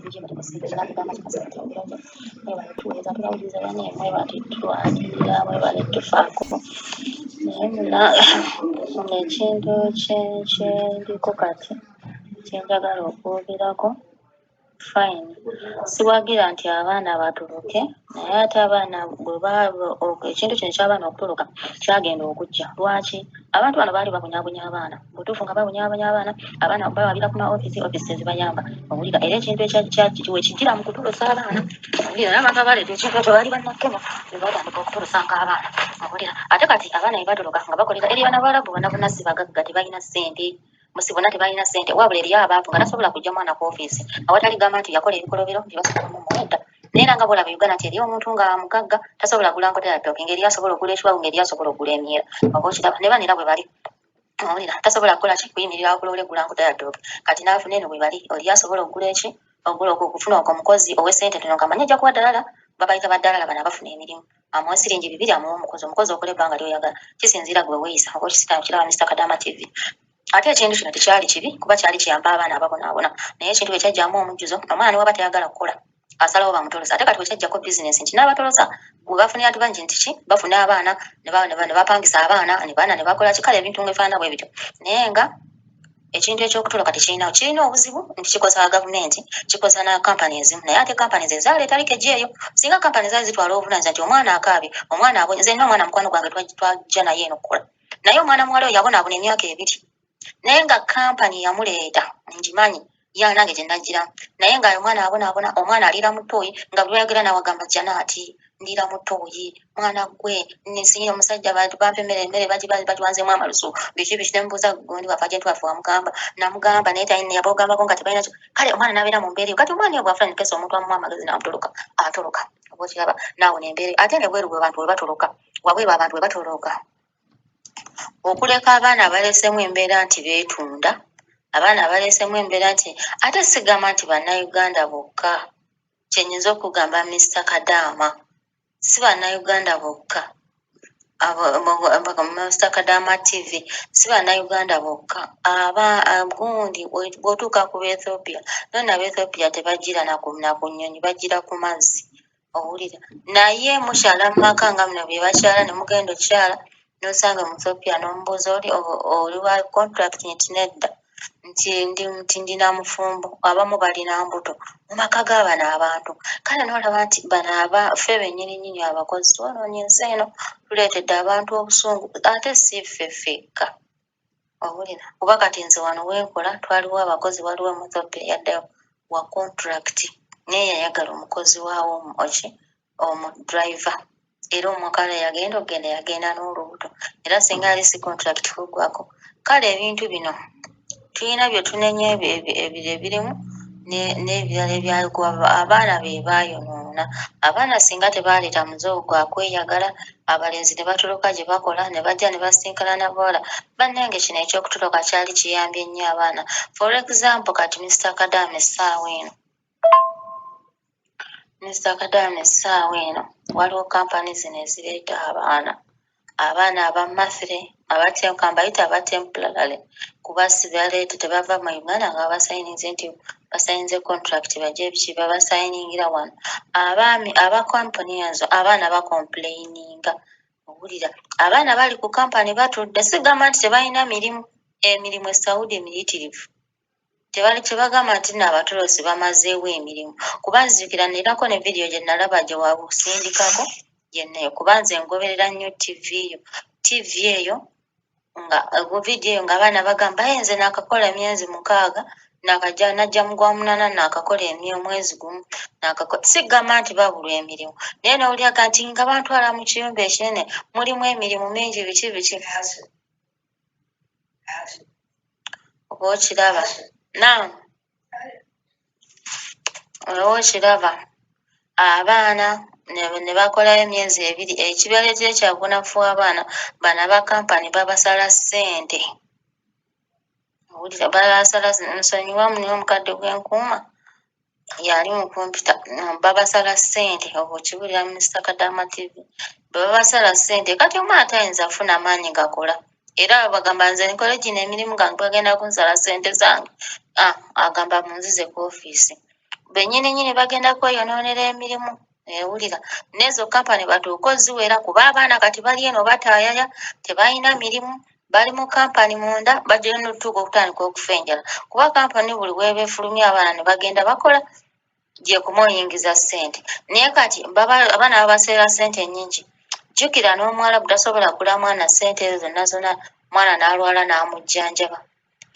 kuja kusikiliza na kama tunasaidia ugonjwa wewe tuweza tunauliza yani wewe atitwalira wewe aletufako na ekintu kyendiko kati kyenjagala okwogirako fine siwagira nti abaana batuluke naye ate abaana ekintu kino ky'abaana okutuluka kyagenda okujja lwaki abantu bano baali babunyabunya abaana butuufu nga babunyabunya abaana bawabira ku ma ofisi tezibayamba owulira era ekintu wekijjira mu kutulusa abaana owulira n'abantu abaleeta ekintu ekyo baali bannakema ne batandika okutulusanga abaana owulira ate kati abaana ne batuluka nga bakolera eriyo n'abalabu bonna si bagagga tebalina ssente musibona tebalina ssente wabula eriyo abantu nga tasobola kujja mwana ku ofiisi awatali gamba nti yakola ebikolobero tebasobola mumuwedda naye era nga bolaba Uganda nti eriyo omuntu nga mugagga tasobola kugula nkota ya ttooke ngeri asobola okugula ekiwawu ngeri asobola okugula emyera oba okiraba ne banera bwe bali owulira tasobola kukola ki kuyimirira akulole gula nkota ya ttooke kati naafuna eno bwe bali oli asobola okugula eki ogula okufuna okwo omukozi ow'essente tono nga manyi ajja kuwa ddalala babayita baddalala bano abafuna emirimu amuwa siringi 2 amuwa omukozi okola ebbanga ly'oyagala kisinziira gwe weeyisa oba okisita kiraba Mr. Kadama TV ate ekintu kino tekyali kibi kuba kyali kiyamba abaana ababonaabona naye ekintu bwe kyajjamu omujjuzo omwana ne waba tayagala kukola asalawo bamutolosa ate kati bwe kyajjako bizinesi nti n'abatolosa bwe bafunira nti bangi nti ki bafuna abaana ne bapangisa abaana ne bakola ki kale ebintu ng'efaanana bwe bityo naye nga ekintu eky'okutoloka kirina obuzibu nti kikosa gavumenti kikosa na kampani ezimu naye ate kampani ezaaleeta likeji eyo singa kampani zaali zitwala obuvunaanyizibwa nti omwana akaabye omwana abonye nze nina omwana mukwano gwange twajja naye eno kukola naye omwana muwala oyo yabonaabona emyaka 2 naye nga kampani yamuleeta ngimanyi nange gye najjiramu naye nga omwana abonaabona omwana aliira mu ttooyi nga bwe bayogera nawe agamba Janaati ndiira mu ttooyi mwana gwe nesinyira omusajja bampa emmere bagiwanzeemu amalusu biki ne mubuuza gundi wafa gye twafe wamugamba namugamba naye yaba ogambako nga tebalina kyo kale omwana n'abeera mu mbeera eyo kati omwana oyo bw'afuna nkesa omuntu amuwa amagezi n'amutoloka atoloka oba okiraba naawe n'embeera ate ne bweru bwe bantu bwe batoloka wabweru abantu bwe batoloka okuleka abaana abaleesemu embeera nti beetunda abaana abaleesemu embeera nti ate sigamba nti bannayuganda bokka kyenyinza okugamba Mr. Kadaama si bannayuganda bokka Mr. Kadaama TV si bannayuganda bokka gundi bw'otuuka ku Ethiopia nonna Ethiopia tebagira na ku nnyonyi bagira ku mazzi owulira naye mukyala mu maka nga muno bye bakyala ne mugenda okukyala n'osanga mu Ethiopia n'omubuuza oli wa contract nti nedda nti ndina mufumbo abamu balina mbuto mu maka g'abano abantu kale n'olaba nti bano ffe bennyininyini abakozi twonoonye ensi eno tuleetedde abantu obusungu ate si ffe ffekka owulira kuba kati nze wano wenkola twaliwo abakozi waliwo mu Ethiopia yaddayo wa contract naye yayagala omukozi waawo omudriver era omwakala yagenda n'olubuto era singa ali si contract kuggwako kale ebintu bino tulina bye tunenya ebirimu n'ebirala ebyagwa abaana be baayonoona abaana singa tebaaleeta muzeewo gwa kweyagala abalenzi ne batoloka gye bakola ne bajja ne basinkana n'abawala bannange kino eky'okutoloka kyali kiyambye nnyo abaana for example kati Mr. Kadaama essaawa eno waliwo kampani zino ezireeta abaana abamasire kambayita abatemporary kuba sibaleeta tebava mu Uganda nga babasayininze nti basayinze contract bajje biki babasayiningira wano abaami abakampani ezo abaana bakomplayininga owulira abaana bali ku kampani batudde sigamba nti tebalina emirimu esaudi miyitirivu kyebagamba nti abatolosi bamazeewo emirimu kuba nzijukira nerako ne vidiyo gye nalaba gye wabusindikako yenneyo kuba nze ngoberera nnyo tv eyo nga vidiyo eyo nga abaana bagamba nze naakakola emyezi 6 najja mu gwa 8 naakakola omwezi gumu sigamba nti babulwa emirimu naye n'olyaga nti nga bantwala mu kiyumba ekinene mulimu emirimu mingi biki oba okiraba okiraba abaana ne bakolayo emyezi 2 ekibaleetera ekyabunafu abaana bano abakampani babasala ssente owulira babasala nsonyiwamu niwe omukadde gw'enkuuma yali mu kompyuta babasala ssente oba okibuulira Mr. Kadaama TV babasala ssente kati omwana tayinza kufuna maanyi gakola era bagamba nze nkola gino emirimu gange bagenda kunsala ssente zange agamba munzize ku ofiisi bennyini bagenda kweyonoonera emirimu. Ewulira n'ezo kampani batuuka oziwera kuba abaana kati bali eno bataayaya tebalina mirimu bali mu kampani munda bagenda n'otutuuka okutandika okufa enjala kuba kampani buli webeefulumya abaana ne bagenda bakola gye kumuyingiza ssente naye kati abaana babaseera ssente nnyingi jjukira n'omuwalabu tasobola kula mwana ssente ezo zonna mwana n'alwala n'amujjanjaba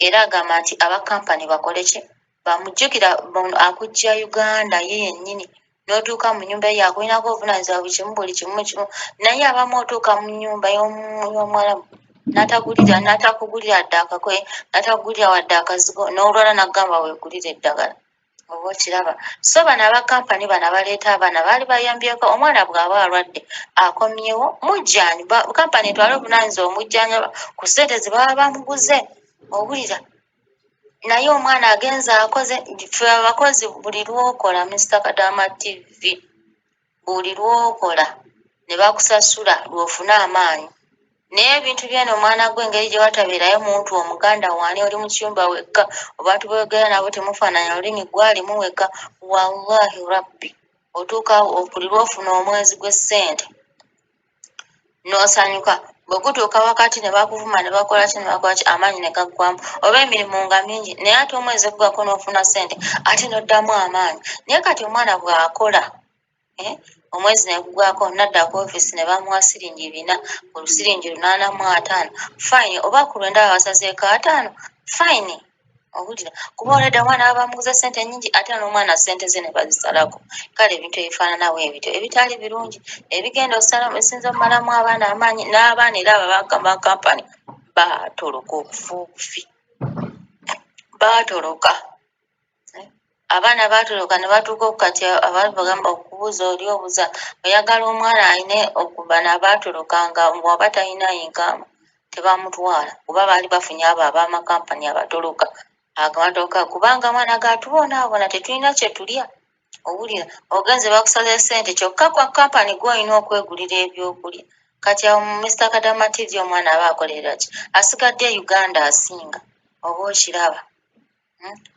era agamba nti abakampani bakole ki bamujjukira akujja Uganda ye yennyini n'otuuka mu nnyumba ye akulinako obuvunaanyizibwa buli kimu naye abamu otuuka mu nnyumba y'omuwalabu n'atakugulira dde akakwe n'atakugulira wadde akazigo n'olwala n'agamba weegulire eddagala oba okiraba so bano abakampani bano abaleeta abaana baali bayambyeko omwana bw'aba alwadde akomyewo mujjanyi kampani etwale obuvunaanyizibwa omujjanjaba ku ssente ze baba bamuguze owulira naye omwana agenza akoze ffe abakozi buli lwokola Mr. Kadaama TV buli lwokola ne bakusasula lw'ofuna amaanyi naye ebintu byeno omwana gw'engeri gye watabeerayo muntu omuganda waani oli mu kiyumba wekka obantu boyogera nabo temufaananya olulimi gwalimu wekka wallahi rabbi otuuka buli lwofuna omwezi gw'essente n'osanyuka bwe gutuuka wakati ne bakuvuma ne bakola ki amaanyi ne gaggwamu oba emirimu nga mingi naye ate omwezi ogugako n'ofuna ssente ate n'oddamu amaanyi naye kati omwana bw'akola omwezi ne gugwako nadda ku ofiisi ne bamuwa siringi 4 olusiringi 85 fine oba ku lwenda basazeeko 5 fine owulira kuba olwedda omwana babamuguza ssente nnyingi ate n'omwana ssente ze ne bazisalako kale ebintu ebifaananawo ebityo ebitali birungi ebigenda osalamu esinza omumalamu abaana amaanyi n'abaana era ababakampani baatoloka okufa obufi baatoloka abaana baatoloka ne batuuka okukati abagamba okubuuza oli obuuza oyagala omwana ayine okubana baatolokanga waba talina yinkaamu tebamutwala kuba baali bafunye abo ab'amakampani abatoloka agatoloka kubanga mwana gaatubonaabona tetulina kye tulya owulira ogenze bakusala ssente kyokka kwa kampani gw'olina okwegulira ebyokulya kati awo mu Mr. Kadaama TV omwana aba akolera ki asigadde Uganda asinga oba okiraba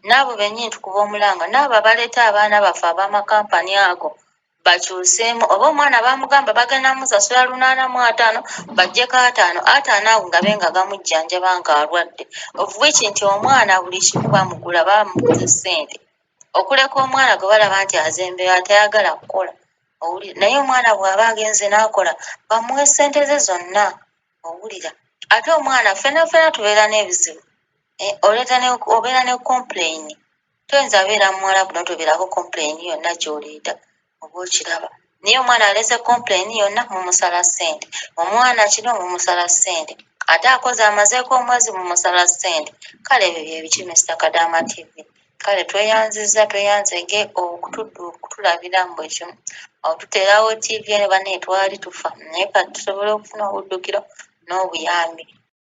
n'abo bennyini tukuba omulanga n'abo abaleeta abaana baffe ab'amakampani ago bakyuseemu oba omwana bamugamba bagenda musasula 850 baggyeko 5 ago nga benga gamujjanjaba ng'alwadde ovuwiki nti omwana buli kimu bamugula bamuguza ssente okuleka omwana gwe balaba nti azembeera tayagala kukola owulira naye omwana bw'aba agenze n'akola bamuwe ssente ze zonna owulira ate omwana ffena tubeera n'ebizibu obeera ne complain toyinza beera muwalabu n'otobeerako complain yonna gy'oleeta oba okiraba naye omwana alese complain yonna mumusala ssente omwana kino mumusala ssente ate akoze amazeeko omwezi mumusala ssente kale ebyo bye biki Mr. Kadaama TV kale tweyanzege okutulabira mu bwe kimu awo tuteerawo TV ne banne twali tufa naye kati tusobole okufuna obuddukiro n'obuyambi